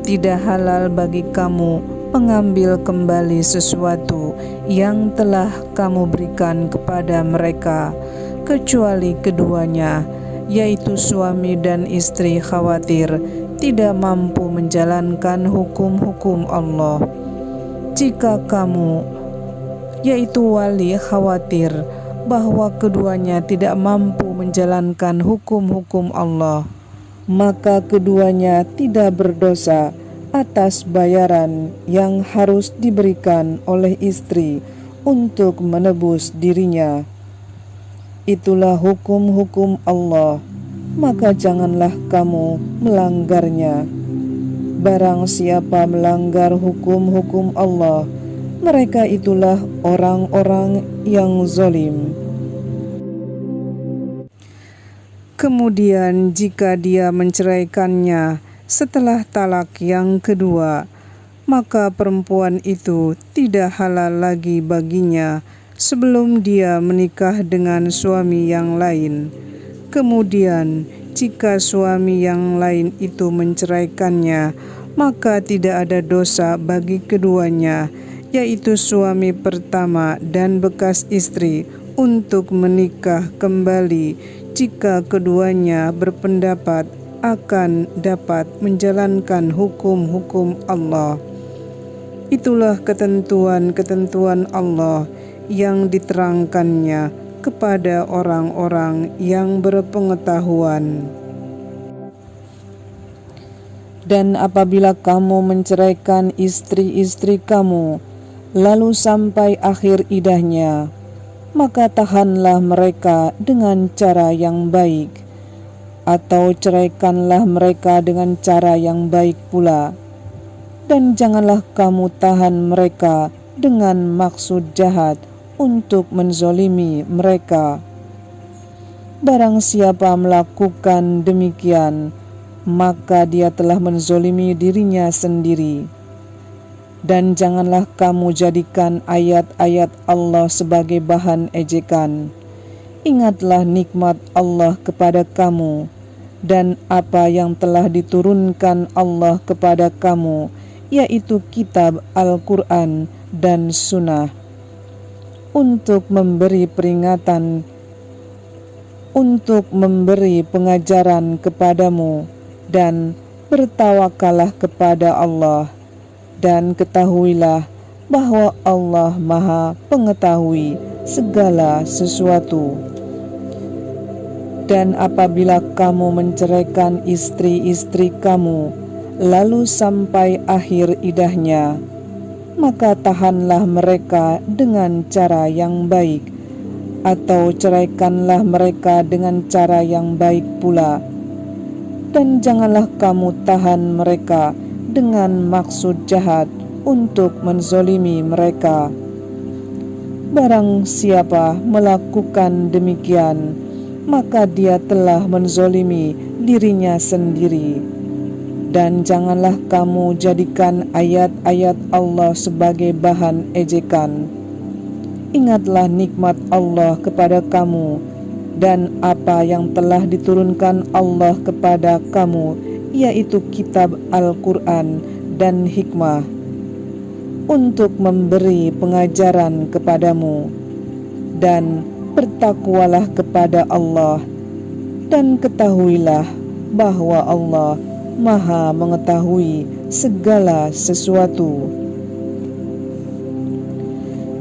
Tidak halal bagi kamu mengambil kembali sesuatu yang telah kamu berikan kepada mereka, kecuali keduanya, yaitu suami dan istri, khawatir tidak mampu menjalankan hukum-hukum Allah. Jika kamu, yaitu wali, khawatir bahwa keduanya tidak mampu menjalankan hukum-hukum Allah, maka keduanya tidak berdosa atas bayaran yang harus diberikan oleh istri untuk menebus dirinya. Itulah hukum-hukum Allah, maka janganlah kamu melanggarnya. Barang siapa melanggar hukum-hukum Allah, mereka itulah orang-orang yang zalim. Kemudian jika dia menceraikannya setelah talak yang kedua, maka perempuan itu tidak halal lagi baginya sebelum dia menikah dengan suami yang lain. Kemudian jika suami yang lain itu menceraikannya, maka tidak ada dosa bagi keduanya, yaitu suami pertama dan bekas istri, untuk menikah kembali jika keduanya berpendapat akan dapat menjalankan hukum-hukum Allah. Itulah ketentuan-ketentuan Allah yang diterangkannya kepada orang-orang yang berpengetahuan. Dan apabila kamu menceraikan istri-istri kamu, lalu sampai akhir idahnya, maka tahanlah mereka dengan cara yang baik, atau ceraikanlah mereka dengan cara yang baik pula. Dan janganlah kamu tahan mereka dengan maksud jahat untuk menzolimi mereka. Barang siapa melakukan demikian, maka dia telah menzolimi dirinya sendiri. Dan janganlah kamu jadikan ayat-ayat Allah sebagai bahan ejekan. Ingatlah nikmat Allah kepada kamu dan apa yang telah diturunkan Allah kepada kamu, yaitu kitab Al-Quran dan Sunnah, untuk memberi peringatan, untuk memberi pengajaran kepadamu, dan bertawakallah kepada Allah, dan ketahuilah bahwa Allah Maha Pengetahui segala sesuatu. Dan apabila kamu menceraikan istri-istri kamu, lalu sampai akhir idahnya, maka tahanlah mereka dengan cara yang baik, atau ceraikanlah mereka dengan cara yang baik pula. Dan janganlah kamu tahan mereka dengan maksud jahat untuk menzolimi mereka. Barang siapa melakukan demikian, maka dia telah menzolimi dirinya sendiri. Dan janganlah kamu jadikan ayat-ayat Allah sebagai bahan ejekan. Ingatlah nikmat Allah kepada kamu dan apa yang telah diturunkan Allah kepada kamu, yaitu kitab Al-Quran dan hikmah, untuk memberi pengajaran kepadamu. Dan bertakwalah kepada Allah, dan ketahuilah bahwa Allah Maha Mengetahui segala sesuatu.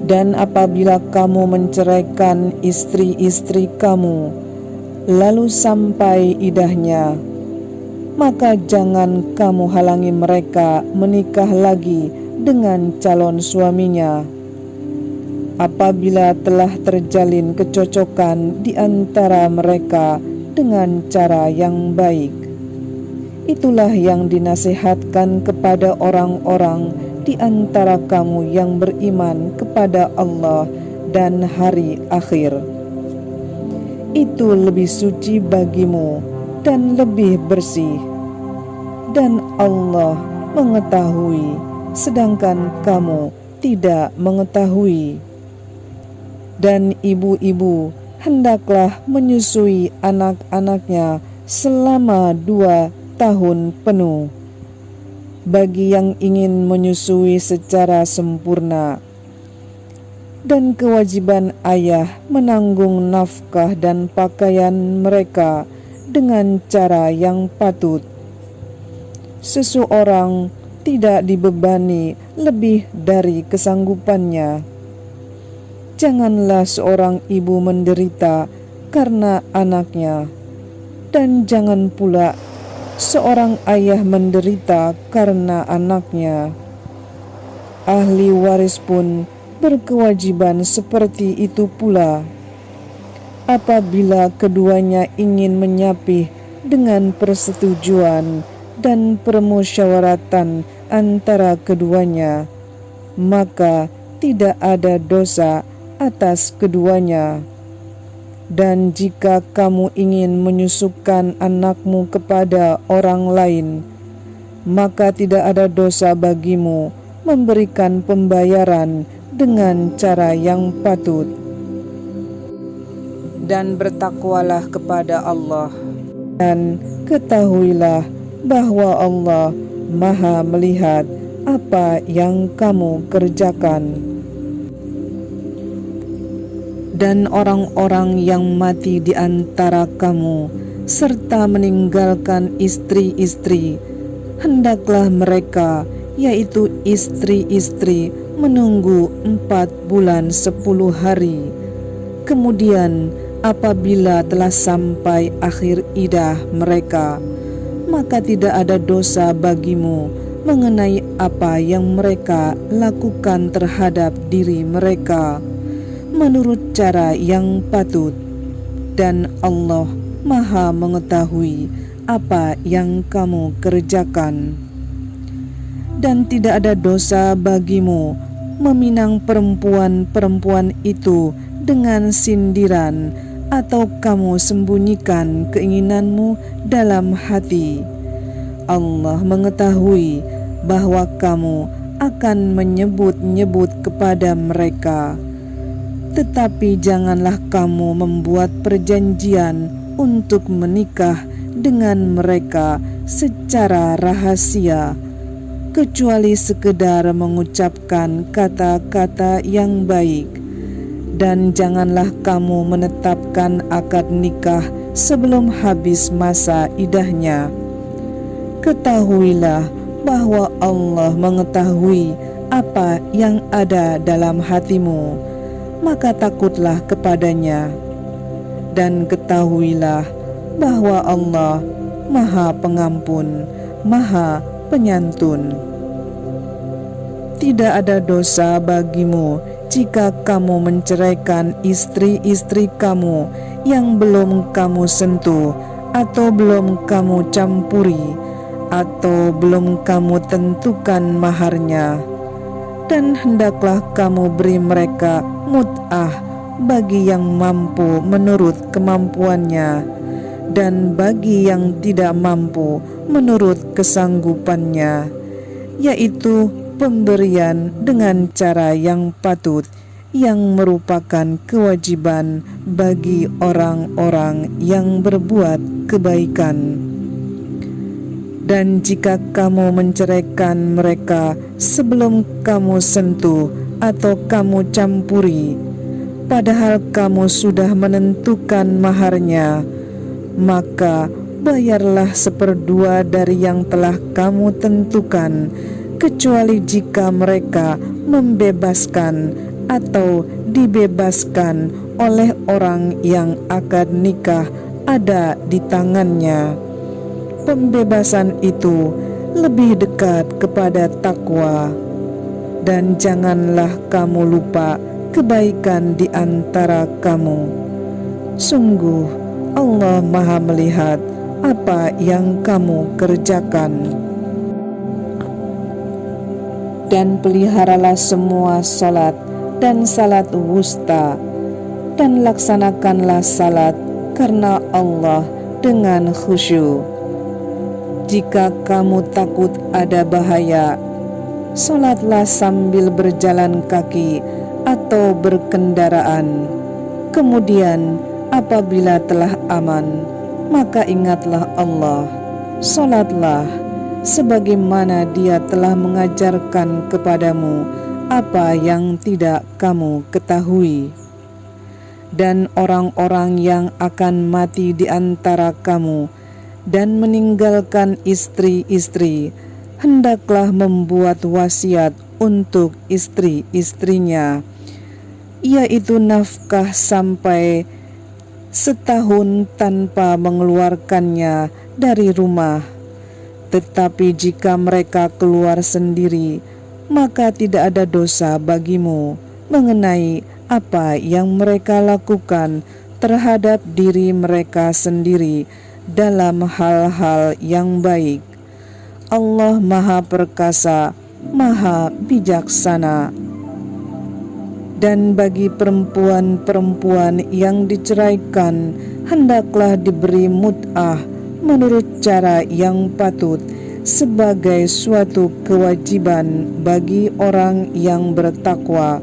Dan apabila kamu menceraikan istri-istri kamu, lalu sampai idahnya, maka jangan kamu halangi mereka menikah lagi dengan calon suaminya. Apabila telah terjalin kecocokan di antara mereka dengan cara yang baik, itulah yang dinasihatkan kepada orang-orang di antara kamu yang beriman kepada Allah dan hari akhir. Itu lebih suci bagimu dan lebih bersih, dan Allah mengetahui sedangkan kamu tidak mengetahui. Dan ibu-ibu hendaklah menyusui anak-anaknya selama 2 tahun penuh. Bagi yang ingin menyusui secara sempurna, dan kewajiban ayah menanggung nafkah dan pakaian mereka dengan cara yang patut. Seseorang tidak dibebani lebih dari kesanggupannya. Janganlah seorang ibu menderita karena anaknya, dan jangan pula seorang ayah menderita karena anaknya. Ahli waris pun berkewajiban seperti itu pula. Apabila keduanya ingin menyapih dengan persetujuan dan permusyawaratan antara keduanya, maka tidak ada dosa atas keduanya. Dan jika kamu ingin menyusupkan anakmu kepada orang lain, maka tidak ada dosa bagimu memberikan pembayaran dengan cara yang patut. Dan bertakwalah kepada Allah, dan ketahuilah bahwa Allah Maha melihat apa yang kamu kerjakan. Dan orang-orang yang mati di antara kamu serta meninggalkan istri-istri, hendaklah mereka, yaitu istri-istri, menunggu 4 bulan 10 hari. Kemudian apabila telah sampai akhir idah mereka, maka tidak ada dosa bagimu mengenai apa yang mereka lakukan terhadap diri mereka, menurut cara yang patut. Dan Allah Maha mengetahui apa yang kamu kerjakan. Dan tidak ada dosa bagimu meminang perempuan-perempuan itu dengan sindiran, atau kamu sembunyikan keinginanmu dalam hati. Allah mengetahui bahwa kamu akan menyebut-nyebut kepada mereka. Tetapi janganlah kamu membuat perjanjian untuk menikah dengan mereka secara rahasia, kecuali sekedar mengucapkan kata-kata yang baik. Dan janganlah kamu menetapkan akad nikah sebelum habis masa idahnya. Ketahuilah bahwa Allah mengetahui apa yang ada dalam hatimu, maka takutlah kepadanya. Dan ketahuilah bahwa Allah Maha Pengampun, Maha Penyantun. Tidak ada dosa bagimu jika kamu menceraikan istri-istri kamu yang belum kamu sentuh, atau belum kamu campuri, atau belum kamu tentukan maharnya. Dan hendaklah kamu beri mereka mut'ah bagi yang mampu menurut kemampuannya, dan bagi yang tidak mampu menurut kesanggupannya, yaitu pemberian dengan cara yang patut, yang merupakan kewajiban bagi orang-orang yang berbuat kebaikan. Dan jika kamu menceraikan mereka sebelum kamu sentuh atau kamu campuri, padahal kamu sudah menentukan maharnya, maka bayarlah 1/2 dari yang telah kamu tentukan, kecuali jika mereka membebaskan atau dibebaskan oleh orang yang akad nikah ada di tangannya. Pembebasan itu lebih dekat kepada takwa. Dan janganlah kamu lupa kebaikan di antara kamu. Sungguh Allah Maha melihat apa yang kamu kerjakan. Dan peliharalah semua salat dan salat wusta, dan laksanakanlah salat karena Allah dengan khusyuk. Jika kamu takut ada bahaya, salatlah sambil berjalan kaki atau berkendaraan. Kemudian apabila telah aman, maka ingatlah Allah. Salatlah sebagaimana Dia telah mengajarkan kepadamu apa yang tidak kamu ketahui. Dan orang-orang yang akan mati di antara kamu dan meninggalkan istri-istri, hendaklah membuat wasiat untuk istri-istrinya, yaitu nafkah sampai setahun tanpa mengeluarkannya dari rumah. Tetapi jika mereka keluar sendiri, maka tidak ada dosa bagimu mengenai apa yang mereka lakukan terhadap diri mereka sendiri dalam hal-hal yang baik. Allah Maha Perkasa, Maha Bijaksana. Dan bagi perempuan-perempuan yang diceraikan, hendaklah diberi mut'ah menurut cara yang patut, sebagai suatu kewajiban bagi orang yang bertakwa.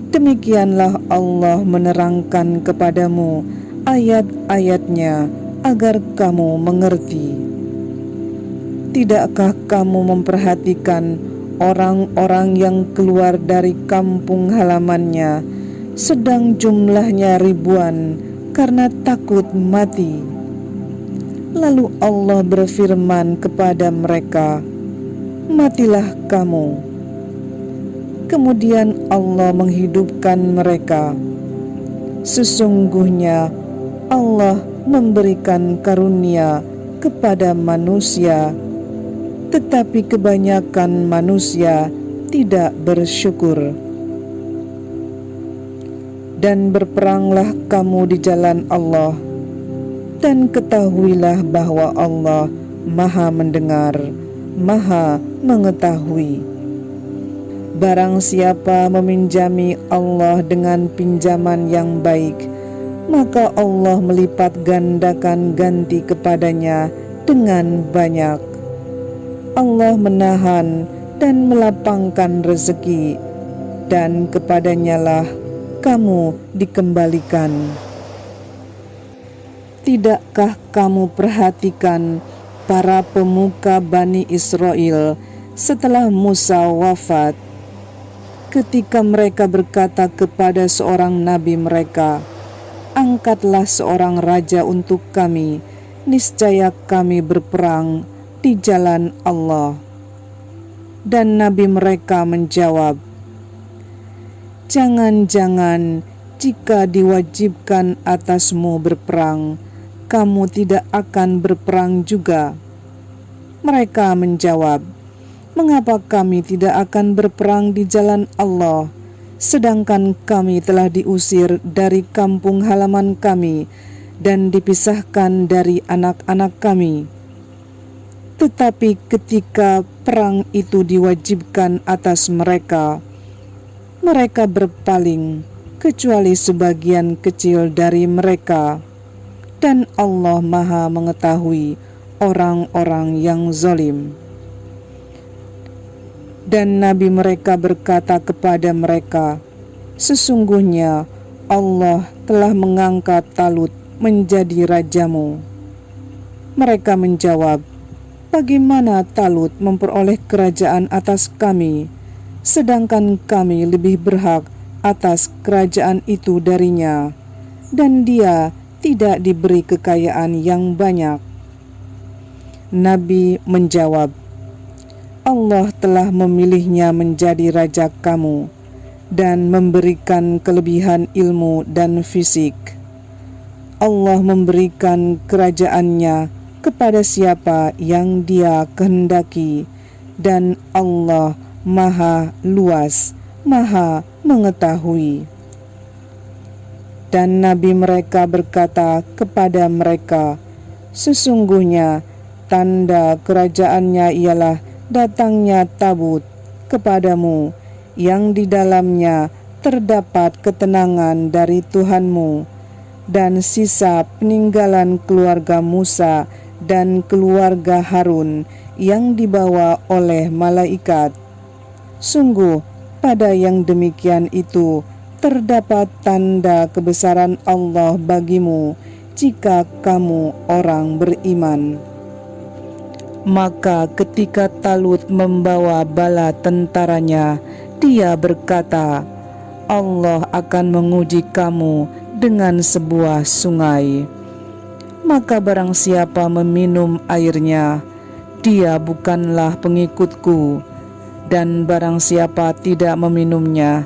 Demikianlah Allah menerangkan kepadamu ayat-ayatnya agar kamu mengerti. Tidakkah kamu memperhatikan orang-orang yang keluar dari kampung halamannya, sedang jumlahnya ribuan, karena takut mati? Lalu Allah berfirman kepada mereka, matilah kamu. Kemudian Allah menghidupkan mereka. Sesungguhnya Allah memberikan karunia kepada manusia, tetapi kebanyakan manusia tidak bersyukur. Dan berperanglah kamu di jalan Allah, dan ketahuilah bahwa Allah Maha mendengar, Maha mengetahui. Barang siapa meminjami Allah dengan pinjaman yang baik, maka Allah melipat gandakan ganti kepadanya dengan banyak. Allah menahan dan melapangkan rezeki, dan kepadanyalah kamu dikembalikan. Tidakkah kamu perhatikan para pemuka Bani Israel setelah Musa wafat, ketika mereka berkata kepada seorang nabi mereka, angkatlah seorang raja untuk kami, niscaya kami berperang di jalan Allah. Dan nabi mereka menjawab, jangan-jangan jika diwajibkan atasmu berperang, kamu tidak akan berperang juga. Mereka menjawab, mengapa kami tidak akan berperang di jalan Allah, sedangkan kami telah diusir dari kampung halaman kami dan dipisahkan dari anak-anak kami? Tetapi ketika perang itu diwajibkan atas mereka, mereka berpaling, kecuali sebagian kecil dari mereka, dan Allah Maha mengetahui orang-orang yang zalim. Dan nabi mereka berkata kepada mereka, sesungguhnya Allah telah mengangkat Talut menjadi rajamu. Mereka menjawab, bagaimana Talut memperoleh kerajaan atas kami, sedangkan kami lebih berhak atas kerajaan itu darinya, dan dia tidak diberi kekayaan yang banyak? Nabi menjawab, Allah telah memilihnya menjadi raja kamu dan memberikan kelebihan ilmu dan fisik. Allah memberikan kerajaannya kepada siapa yang Dia kehendaki, dan Allah Maha luas, Maha mengetahui. Dan Nabi mereka berkata kepada mereka, sesungguhnya tanda kerajaannya ialah datangnya tabut kepadamu, yang di dalamnya terdapat ketenangan dari Tuhanmu, dan sisa peninggalan keluarga Musa dan keluarga Harun yang dibawa oleh malaikat. Sungguh pada yang demikian itu terdapat tanda kebesaran Allah bagimu jika kamu orang beriman. Maka ketika Talut membawa bala tentaranya, dia berkata, Allah akan menguji kamu dengan sebuah sungai. Maka barang siapa meminum airnya, dia bukanlah pengikutku, dan barang siapa tidak meminumnya,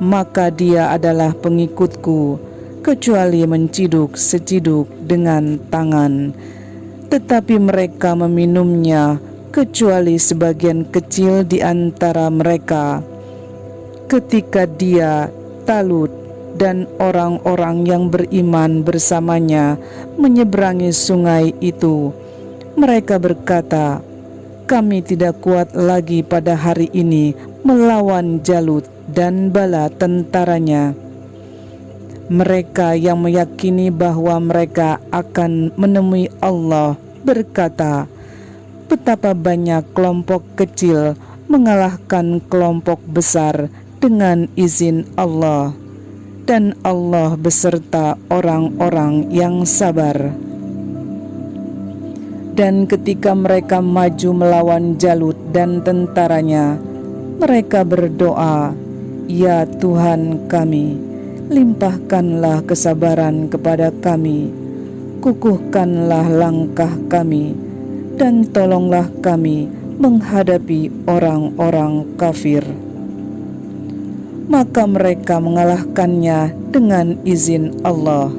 maka dia adalah pengikutku, kecuali menciduk seciduk dengan tangan. Tetapi mereka meminumnya, kecuali sebagian kecil di antara mereka. Ketika dia, Talut, dan orang-orang yang beriman bersamanya menyeberangi sungai itu, mereka berkata, kami tidak kuat lagi pada hari ini melawan Jalut dan bala tentaranya. Mereka yang meyakini bahwa mereka akan menemui Allah berkata, betapa banyak kelompok kecil mengalahkan kelompok besar dengan izin Allah, dan Allah beserta orang-orang yang sabar. Dan ketika mereka maju melawan Jalut dan tentaranya, mereka berdoa, ya Tuhan kami, limpahkanlah kesabaran kepada kami, kukuhkanlah langkah kami, dan tolonglah kami menghadapi orang-orang kafir. Maka mereka mengalahkannya dengan izin Allah,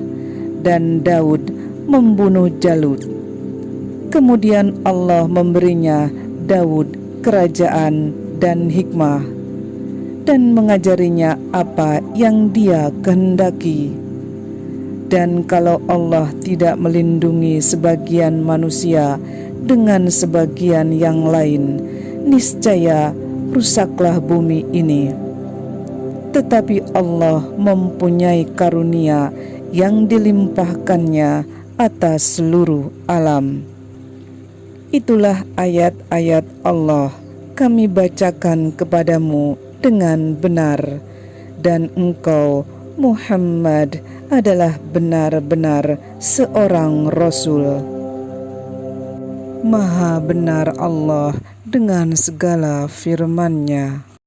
dan Daud membunuh Jalut. Kemudian Allah memberinya Daud kerajaan dan hikmah, dan mengajarinya apa yang Dia kehendaki. Dan kalau Allah tidak melindungi sebagian manusia dengan sebagian yang lain, niscaya rusaklah bumi ini. Tetapi Allah mempunyai karunia yang dilimpahkannya atas seluruh alam. Itulah ayat-ayat Allah kami bacakan kepadamu dengan benar, dan engkau Muhammad adalah benar-benar seorang Rasul. Maha benar Allah dengan segala firman-Nya.